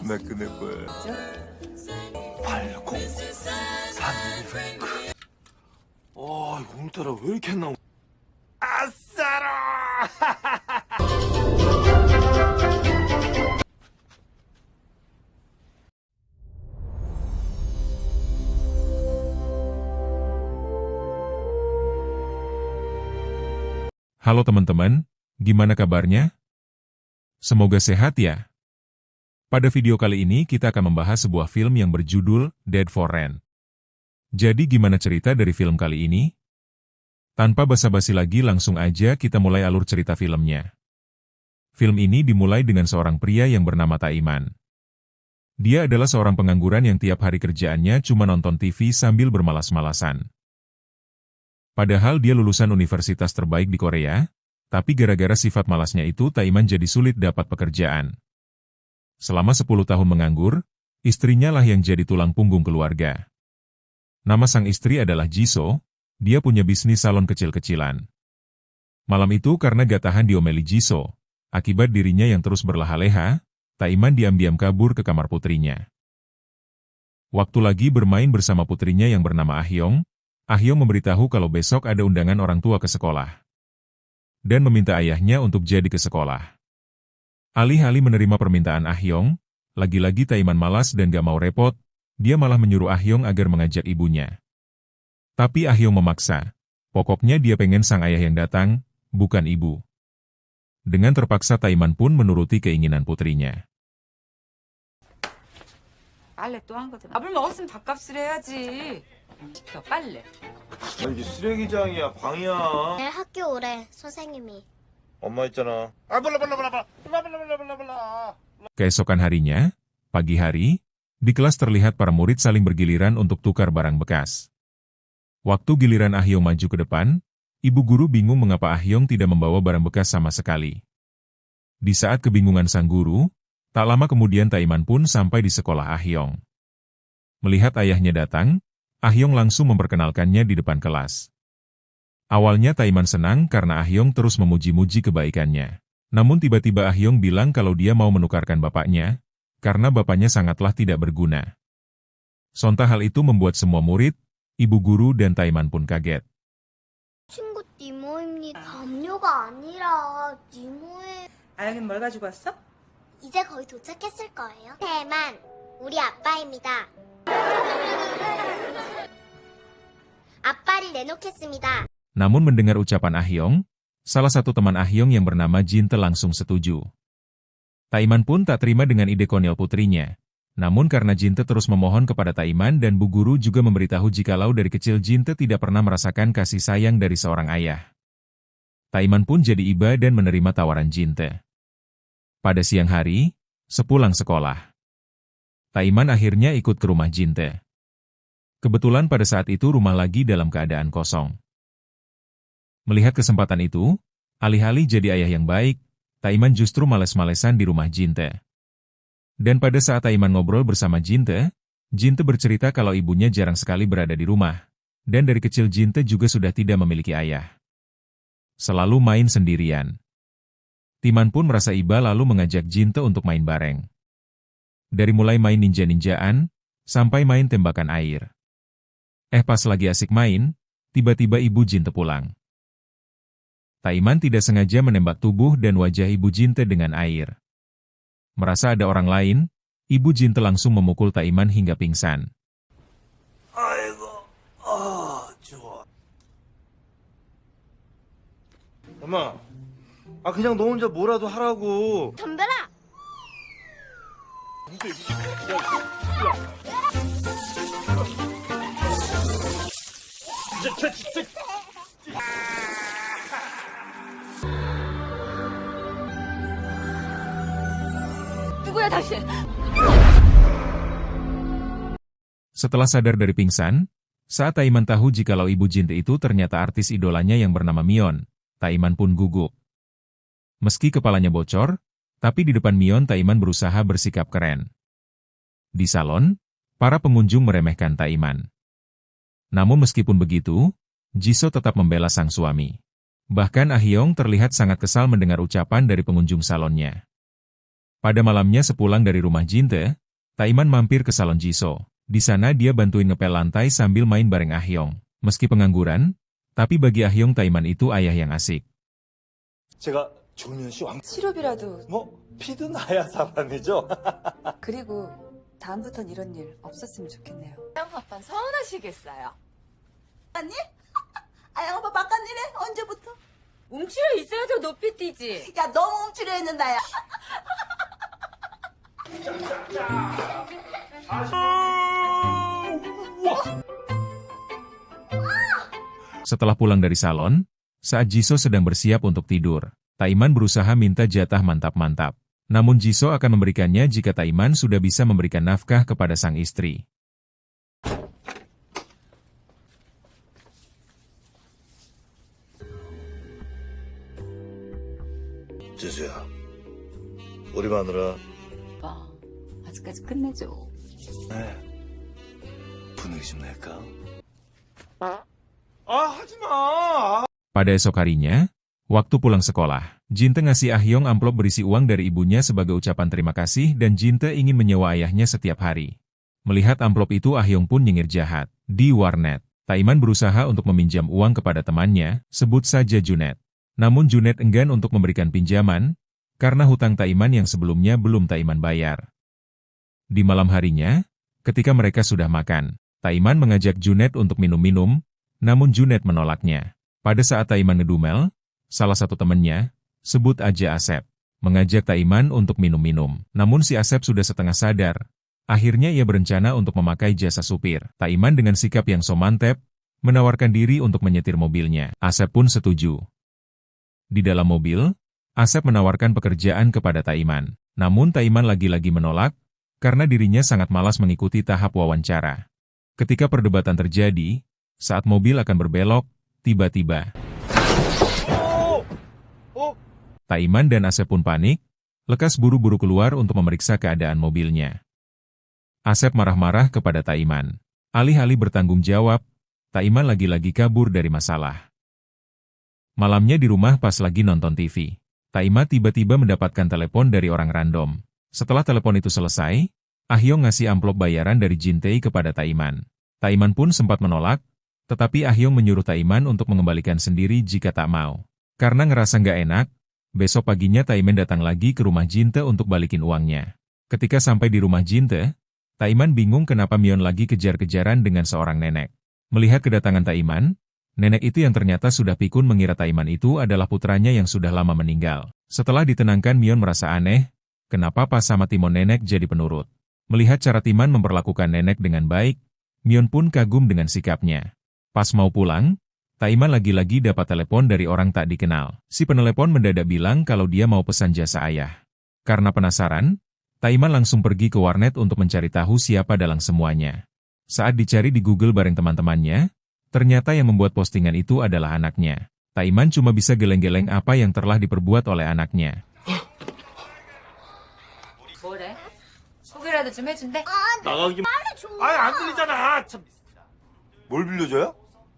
나 끝내봐야. 8036. 이거 오늘따라 왜 이렇게 안 나오? 아싸라! Halo teman-teman, gimana kabarnya? Semoga sehat ya. Pada video kali ini kita akan membahas sebuah film yang berjudul Dead for Rent. Jadi gimana cerita dari film kali ini? Tanpa basa-basi lagi langsung aja kita mulai alur cerita filmnya. Film ini dimulai dengan seorang pria yang bernama Taiman. Dia adalah seorang pengangguran yang tiap hari kerjaannya cuma nonton TV sambil bermalas-malasan. Padahal dia lulusan universitas terbaik di Korea, tapi gara-gara sifat malasnya itu Taiman jadi sulit dapat pekerjaan. Selama 10 tahun menganggur, istrinya lah yang jadi tulang punggung keluarga. Nama sang istri adalah Jisoo, dia punya bisnis salon kecil-kecilan. Malam itu karena gak tahan diomeli Jisoo, akibat dirinya yang terus berleha-leha, Taiman diam-diam kabur ke kamar putrinya. Waktu lagi bermain bersama putrinya yang bernama Ah-hyung memberitahu kalau besok ada undangan orang tua ke sekolah. Dan meminta ayahnya untuk jadi ke sekolah. Alih-alih menerima permintaan Ah-hyung, lagi-lagi Taiman malas dan gak mau repot, dia malah menyuruh Ah-hyung agar mengajak ibunya. Tapi Ah-hyung memaksa, pokoknya dia pengen sang ayah yang datang, bukan ibu. Dengan terpaksa Taiman pun menuruti keinginan putrinya. 빨래 또 한 거잖아. 밥을 먹었으면 밥값을 해야지. 저 빨래. 이게 쓰레기장이야, 방이야. 내일 학교 오래, 선생님이. 엄마 있잖아. 몰라. Keesokan harinya, pagi hari, di kelas terlihat para murid saling bergiliran untuk tukar barang bekas. Waktu giliran Ah-hyung maju ke depan, ibu guru bingung mengapa Ah-hyung tidak membawa barang bekas sama sekali. Di saat kebingungan sang guru, tak lama kemudian Taiman pun sampai di sekolah Ah-hyung. Melihat ayahnya datang, Ah-hyung langsung memperkenalkannya di depan kelas. Awalnya Taiman senang karena Ah-hyung terus memuji-muji kebaikannya. Namun tiba-tiba Ah-hyung bilang kalau dia mau menukarkan bapaknya, karena bapaknya sangatlah tidak berguna. Sontak hal itu membuat semua murid, ibu guru dan Taiman pun kaget. 친구 니모입니다. 담요가 아니라 니모의... 아영이는 뭘 가지고 왔어? 이제 거의 도착했을 거예요. 대만, 우리 아빠입니다. 아빠를 내놓겠습니다. Namun mendengar ucapan Ah-hyung, salah satu teman Ah-hyung yang bernama Jinte langsung setuju. Taiman pun tak terima dengan ide konyol putrinya. Namun karena Jinte terus memohon kepada Taiman dan bu guru juga memberitahu jikalau dari kecil Jinte tidak pernah merasakan kasih sayang dari seorang ayah. Taiman pun jadi iba dan menerima tawaran Jinte. Pada siang hari, sepulang sekolah, Taiman akhirnya ikut ke rumah Jinte. Kebetulan pada saat itu rumah lagi dalam keadaan kosong. Melihat kesempatan itu, alih-alih jadi ayah yang baik, Taiman justru males-malesan di rumah Jinte. Dan pada saat Taiman ngobrol bersama Jinte, Jinte bercerita kalau ibunya jarang sekali berada di rumah, dan dari kecil Jinte juga sudah tidak memiliki ayah. Selalu main sendirian. Taiman pun merasa iba lalu mengajak Jinte untuk main bareng. Dari mulai main ninja-ninjaan, sampai main tembakan air. Pas lagi asik main, tiba-tiba ibu Jinte pulang. Taiman tidak sengaja menembak tubuh dan wajah ibu Jinte dengan air. Merasa ada orang lain, ibu Jinte langsung memukul Taiman hingga pingsan. 아이고, 좋아. 엄마, 그냥 너 혼자 뭐라도 하라고. 덤벼라! 누구야 당신? Setelah sadar dari pingsan, saat Taiman tahu jikalau ibu Jinte itu ternyata artis idolanya yang bernama Mion, Taiman pun gugup. Meski kepalanya bocor, tapi di depan Mion Taiman berusaha bersikap keren. Di salon, para pengunjung meremehkan Taiman. Namun meskipun begitu, Jisoo tetap membela sang suami. Bahkan Ah-hyung terlihat sangat kesal mendengar ucapan dari pengunjung salonnya. Pada malamnya sepulang dari rumah Jinte, Taiman mampir ke salon Jisoo. Di sana dia bantuin ngepel lantai sambil main bareng Ah Hyung. Meski pengangguran, tapi bagi Ah Hyung Taiman itu ayah yang asik. 제가 조미연 씨 실업이라도. 피도 나야 사람이죠. 그리고 다음부턴 이런 일 없었으면 좋겠네요. 형 아빠 서운하시겠어요. 아니? 아양 오빠 바깥일해? 언제부터? 움츠려 있어야죠. 높이 뛰지. 야 너무 움츠려 했는다 야. Setelah pulang dari salon, saat Jisoo sedang bersiap untuk tidur, Taiman berusaha minta jatah mantap-mantap. Namun Jisoo akan memberikannya jika Taiman sudah bisa memberikan nafkah kepada sang istri. 지수야, 우리 마누라 오빠, 아직까지 끝내줘. 분위기 좀 낼까? 하지마. Pada esok harinya, waktu pulang sekolah, Jinte ngasih Ah Hyung amplop berisi uang dari ibunya sebagai ucapan terima kasih dan Jinte ingin menyewa ayahnya setiap hari. Melihat amplop itu Ah Hyung pun nyengir jahat. Di warnet, Taiman berusaha untuk meminjam uang kepada temannya, sebut saja Junet. Namun Junet enggan untuk memberikan pinjaman, karena hutang Taiman yang sebelumnya belum Taiman bayar. Di malam harinya, ketika mereka sudah makan, Taiman mengajak Junet untuk minum-minum, namun Junet menolaknya. Pada saat Taiman ngedumel, salah satu temannya, sebut aja Asep, mengajak Taiman untuk minum-minum. Namun si Asep sudah setengah sadar. Akhirnya ia berencana untuk memakai jasa supir. Taiman dengan sikap yang so mantep, menawarkan diri untuk menyetir mobilnya. Asep pun setuju. Di dalam mobil, Asep menawarkan pekerjaan kepada Taiman. Namun Taiman lagi-lagi menolak, karena dirinya sangat malas mengikuti tahap wawancara. Ketika perdebatan terjadi, saat mobil akan berbelok, tiba-tiba Taiman dan Asep pun panik, lekas buru-buru keluar untuk memeriksa keadaan mobilnya. Asep marah-marah kepada Taiman. Alih-alih bertanggung jawab, Taiman lagi-lagi kabur dari masalah. Malamnya di rumah pas lagi nonton TV, Taiman tiba-tiba mendapatkan telepon dari orang random. Setelah telepon itu selesai, Ah Hyung ngasih amplop bayaran dari Jinte kepada Taiman. Taiman pun sempat menolak, tetapi Ah Hyung menyuruh Taiman untuk mengembalikan sendiri jika tak mau. Karena ngerasa nggak enak, besok paginya Taiman datang lagi ke rumah Jinte untuk balikin uangnya. Ketika sampai di rumah Jinte, Taiman bingung kenapa Myeon lagi kejar-kejaran dengan seorang nenek. Melihat kedatangan Taiman, nenek itu yang ternyata sudah pikun mengira Taiman itu adalah putranya yang sudah lama meninggal. Setelah ditenangkan, Myeon merasa aneh, kenapa pas sama Timon nenek jadi penurut. Melihat cara Taiman memperlakukan nenek dengan baik, Myeon pun kagum dengan sikapnya. Pas mau pulang, Taiman lagi-lagi dapat telepon dari orang tak dikenal. Si penelepon mendadak bilang kalau dia mau pesan jasa ayah. Karena penasaran, Taiman langsung pergi ke warnet untuk mencari tahu siapa dalang semuanya. Saat dicari di Google bareng teman-temannya, ternyata yang membuat postingan itu adalah anaknya. Taiman cuma bisa geleng-geleng apa yang telah diperbuat oleh anaknya. 뭐래? 소개라도 좀 해준대? 나가기 안 들리잖아. 참. 뭘 빌려줘요?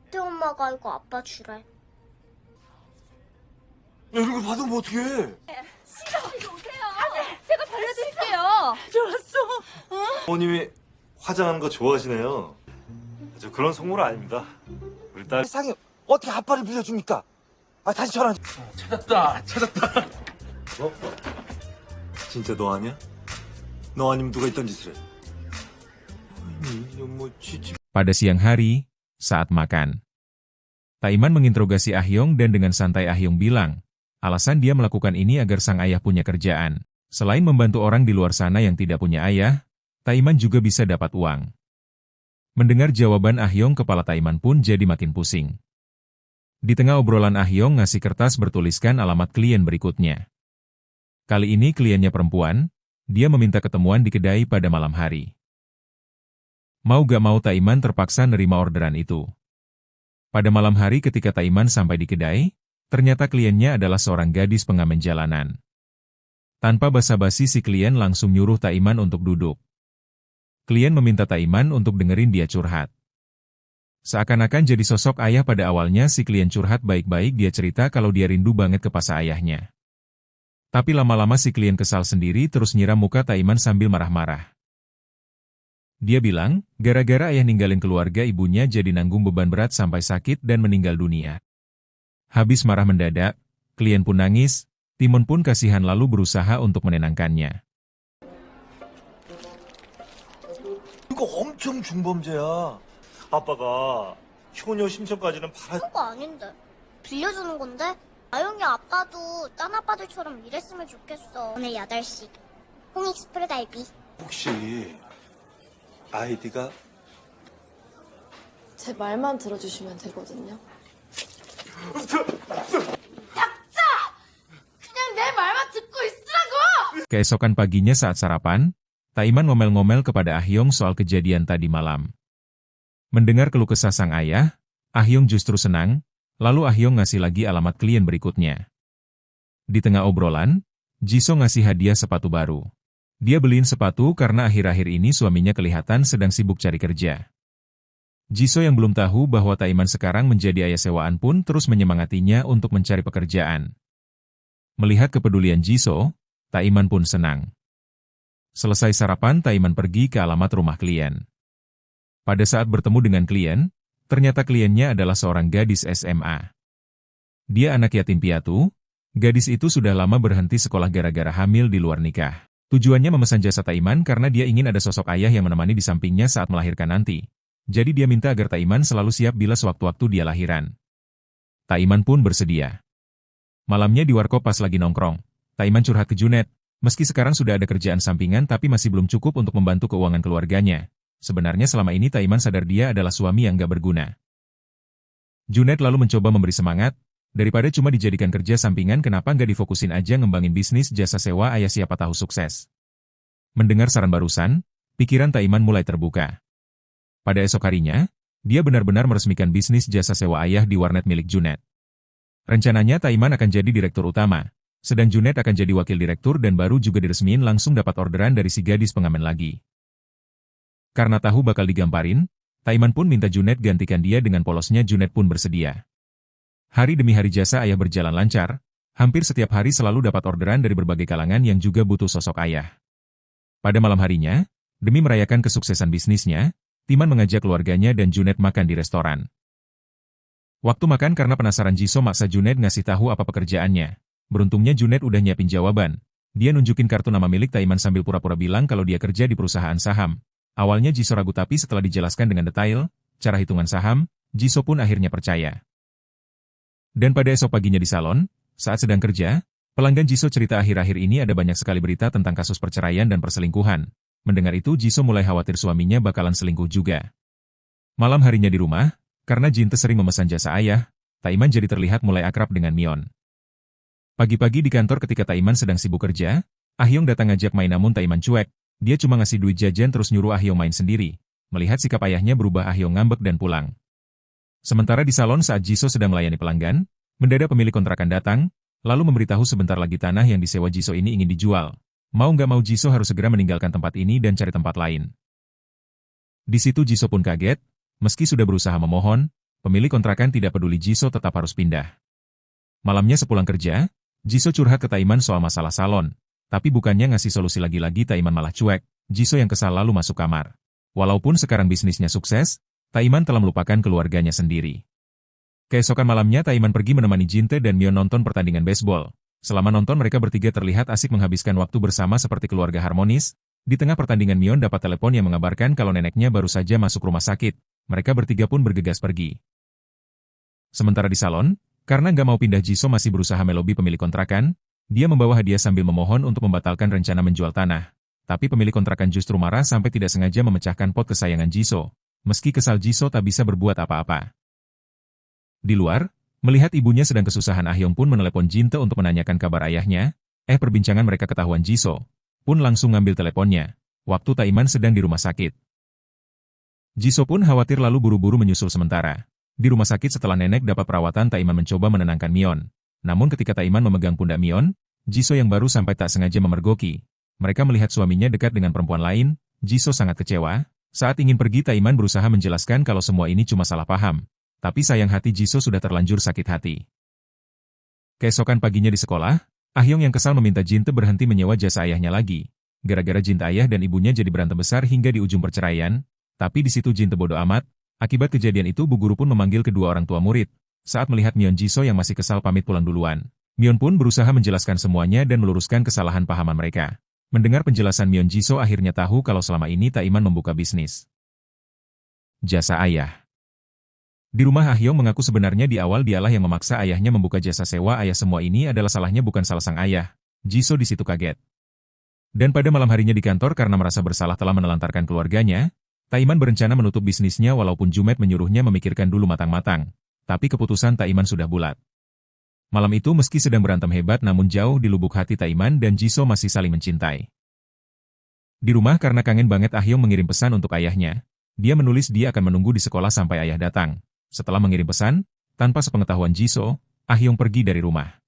그때 엄마가 이거 아빠 주래. 야, 이런 거 받으면 어떡해? 제가 발라드릴게요. 어머님이 화장하는 거 좋아하시네요. 저 그런 속물 아닙니다. 우리 딸 세상에 어떻게 아빠를 빌려줍니까? 다시 전화. 찾았다. 뭐? 진짜 너 아니야? 너 아니면 누가 있던 짓을 해? 뭐 Pada siang hari, saat makan, Taiman menginterogasi Ah Hyung dan dengan santai Ah Hyung bilang, alasan dia melakukan ini agar sang ayah punya kerjaan. Selain membantu orang di luar sana yang tidak punya ayah, Taiman juga bisa dapat uang. Mendengar jawaban Ah Hyung, kepala Taiman pun jadi makin pusing. Di tengah obrolan, Ah Hyung ngasih kertas bertuliskan alamat klien berikutnya. Kali ini kliennya perempuan, dia meminta ketemuan di kedai pada malam hari. Mau gak mau Taiman terpaksa nerima orderan itu. Pada malam hari ketika Taiman sampai di kedai, ternyata kliennya adalah seorang gadis pengamen jalanan. Tanpa basa-basi si klien langsung nyuruh Taiman untuk duduk. Klien meminta Taiman untuk dengerin dia curhat. Seakan-akan jadi sosok ayah pada awalnya si klien curhat baik-baik, dia cerita kalau dia rindu banget ke pas ayahnya. Tapi lama-lama si klien kesal sendiri terus nyiram muka Taiman sambil marah-marah. Dia bilang, gara-gara ayah ninggalin keluarga ibunya jadi nanggung beban berat sampai sakit dan meninggal dunia. Habis marah mendadak, klien pun nangis, Timon pun kasihan lalu berusaha untuk menenangkannya. 이거 엄청 중범죄야. 아빠가 효녀 심청까지는 팔아. 그거 아닌데. 빌려주는 건데? 아영이 아빠도 딴 아빠들처럼 일했으면 좋겠어. 오늘 8시. 홍익스프레 갈비. 혹시 아이디가 제 말만 들어주시면 되거든요. 그냥 내 말만 듣고 있으라고! Keesokan paginya saat sarapan, Taiman ngomel-ngomel kepada Ahyong soal kejadian tadi malam. Mendengar keluh kesah sang ayah, Ahyong justru senang, lalu Ahyong ngasih lagi alamat klien berikutnya. Di tengah obrolan, Jisoo ngasih hadiah sepatu baru. Dia beliin sepatu karena akhir-akhir ini suaminya kelihatan sedang sibuk cari kerja. Jisoo yang belum tahu bahwa Taiman sekarang menjadi ayah sewaan pun terus menyemangatinya untuk mencari pekerjaan. Melihat kepedulian Jisoo, Taiman pun senang. Selesai sarapan, Taiman pergi ke alamat rumah klien. Pada saat bertemu dengan klien, ternyata kliennya adalah seorang gadis SMA. Dia anak yatim piatu, gadis itu sudah lama berhenti sekolah gara-gara hamil di luar nikah. Tujuannya memesan jasa Taiman karena dia ingin ada sosok ayah yang menemani di sampingnya saat melahirkan nanti. Jadi dia minta agar Taiman selalu siap bila sewaktu-waktu dia lahiran. Taiman pun bersedia. Malamnya di warkop pas lagi nongkrong, Taiman curhat ke Junet, meski sekarang sudah ada kerjaan sampingan tapi masih belum cukup untuk membantu keuangan keluarganya. Sebenarnya selama ini Taiman sadar dia adalah suami yang gak berguna. Junet lalu mencoba memberi semangat, daripada cuma dijadikan kerja sampingan kenapa nggak difokusin aja ngembangin bisnis jasa sewa ayah siapa tahu sukses. Mendengar saran barusan, pikiran Taiman mulai terbuka. Pada esok harinya, dia benar-benar meresmikan bisnis jasa sewa ayah di warnet milik Junet. Rencananya Taiman akan jadi direktur utama, sedang Junet akan jadi wakil direktur dan baru juga diresmiin langsung dapat orderan dari si gadis pengamen lagi. Karena tahu bakal digamparin, Taiman pun minta Junet gantikan dia dengan polosnya Junet pun bersedia. Hari demi hari jasa ayah berjalan lancar, hampir setiap hari selalu dapat orderan dari berbagai kalangan yang juga butuh sosok ayah. Pada malam harinya, demi merayakan kesuksesan bisnisnya, Taiman mengajak keluarganya dan Junet makan di restoran. Waktu makan karena penasaran Jisoo maksa Junet ngasih tahu apa pekerjaannya. Beruntungnya Junet udah nyiapin jawaban. Dia nunjukin kartu nama milik Taiman sambil pura-pura bilang kalau dia kerja di perusahaan saham. Awalnya Jisoo ragu tapi setelah dijelaskan dengan detail, cara hitungan saham, Jisoo pun akhirnya percaya. Dan pada esok paginya di salon, saat sedang kerja, pelanggan Jisoo cerita akhir-akhir ini ada banyak sekali berita tentang kasus perceraian dan perselingkuhan. Mendengar itu Jisoo mulai khawatir suaminya bakalan selingkuh juga. Malam harinya di rumah, karena Jinte sering memesan jasa ayah, Taiman jadi terlihat mulai akrab dengan Mion. Pagi-pagi di kantor ketika Taiman sedang sibuk kerja, Ahyong datang ngajak main namun Taiman cuek. Dia cuma ngasih duit jajan terus nyuruh Ahyong main sendiri. Melihat sikap ayahnya berubah, Ahyong ngambek dan pulang. Sementara di salon saat Jisoo sedang melayani pelanggan, mendadak pemilik kontrakan datang, lalu memberitahu sebentar lagi tanah yang disewa Jisoo ini ingin dijual. Mau nggak mau Jisoo harus segera meninggalkan tempat ini dan cari tempat lain. Di situ Jisoo pun kaget, meski sudah berusaha memohon, pemilik kontrakan tidak peduli Jisoo tetap harus pindah. Malamnya sepulang kerja, Jisoo curhat ke Taiman soal masalah salon, tapi bukannya ngasih solusi lagi-lagi Taiman malah cuek. Jisoo yang kesal lalu masuk kamar. Walaupun sekarang bisnisnya sukses, Taiman telah melupakan keluarganya sendiri. Keesokan malamnya Taiman pergi menemani Jinte dan Mion nonton pertandingan baseball. Selama nonton mereka bertiga terlihat asik menghabiskan waktu bersama seperti keluarga harmonis. Di tengah pertandingan Mion dapat telepon yang mengabarkan kalau neneknya baru saja masuk rumah sakit. Mereka bertiga pun bergegas pergi. Sementara di salon, karena nggak mau pindah Jisoo masih berusaha melobi pemilik kontrakan, dia membawa hadiah sambil memohon untuk membatalkan rencana menjual tanah. Tapi pemilik kontrakan justru marah sampai tidak sengaja memecahkan pot kesayangan Jisoo. Meski kesal Jisoo tak bisa berbuat apa-apa. Di luar, melihat ibunya sedang kesusahan Ahyong pun menelepon Jinte untuk menanyakan kabar ayahnya. Perbincangan mereka ketahuan Jisoo pun langsung ngambil teleponnya. Waktu Taiman sedang di rumah sakit. Jisoo pun khawatir lalu buru-buru menyusul sementara. Di rumah sakit setelah nenek dapat perawatan Taiman mencoba menenangkan Mion. Namun ketika Taiman memegang pundak Mion, Jisoo yang baru sampai tak sengaja memergoki. Mereka melihat suaminya dekat dengan perempuan lain. Jisoo sangat kecewa. Saat ingin pergi Taiman berusaha menjelaskan kalau semua ini cuma salah paham. Tapi sayang hati Jisoo sudah terlanjur sakit hati. Keesokan paginya di sekolah, Ah-hyong yang kesal meminta Jin-te berhenti menyewa jasa ayahnya lagi. Gara-gara Jin-te ayah dan ibunya jadi berantem besar hingga di ujung perceraian, tapi di situ Jin-te bodo amat. Akibat kejadian itu Bu Guru pun memanggil kedua orang tua murid. Saat melihat Myeon Jisoo yang masih kesal pamit pulang duluan, Myeon pun berusaha menjelaskan semuanya dan meluruskan kesalahan pahaman mereka. Mendengar penjelasan Myeon Jisoo akhirnya tahu kalau selama ini Taeman membuka bisnis jasa ayah. Di rumah Ah-hyong mengaku sebenarnya di awal dialah yang memaksa ayahnya membuka jasa sewa ayah. Semua ini adalah salahnya bukan salah sang ayah. Jisoo di situ kaget. Dan pada malam harinya di kantor karena merasa bersalah telah menelantarkan keluarganya, Taeman berencana menutup bisnisnya walaupun Jumet menyuruhnya memikirkan dulu matang-matang. Tapi keputusan Taeman sudah bulat. Malam itu meski sedang berantem hebat namun jauh di lubuk hati Taeman dan Jisoo masih saling mencintai. Di rumah karena kangen banget Ah-hyong mengirim pesan untuk ayahnya. Dia menulis dia akan menunggu di sekolah sampai ayah datang. Setelah mengirim pesan, tanpa sepengetahuan Jisoo, Ah-hyong pergi dari rumah.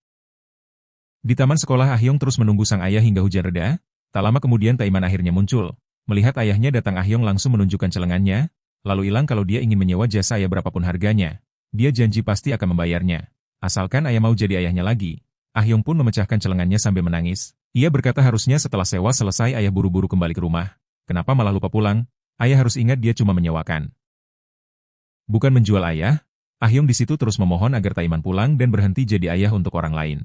Di taman sekolah Ah-hyong terus menunggu sang ayah hingga hujan reda. Tak lama kemudian Taeman akhirnya muncul. Melihat ayahnya datang Ah-hyong langsung menunjukkan celengannya, lalu bilang kalau dia ingin menyewa jasa ayah berapapun harganya. Dia janji pasti akan membayarnya. Asalkan ayah mau jadi ayahnya lagi. Ah-hyong pun memecahkan celengannya sambil menangis. Ia berkata harusnya setelah sewa selesai ayah buru-buru kembali ke rumah. Kenapa malah lupa pulang? Ayah harus ingat dia cuma menyewakan. Bukan menjual ayah, Ah-hyong di situ terus memohon agar Taeman pulang dan berhenti jadi ayah untuk orang lain.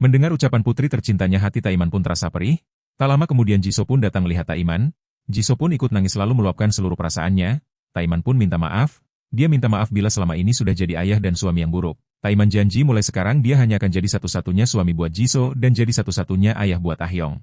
Mendengar ucapan putri tercintanya hati Taeman pun terasa perih. Tak lama kemudian Jisoo pun datang melihat Taeman. Jisoo pun ikut nangis lalu meluapkan seluruh perasaannya. Taeman pun minta maaf. Dia minta maaf bila selama ini sudah jadi ayah dan suami yang buruk. Taeman janji mulai sekarang dia hanya akan jadi satu-satunya suami buat Jisoo dan jadi satu-satunya ayah buat Ah-hyong.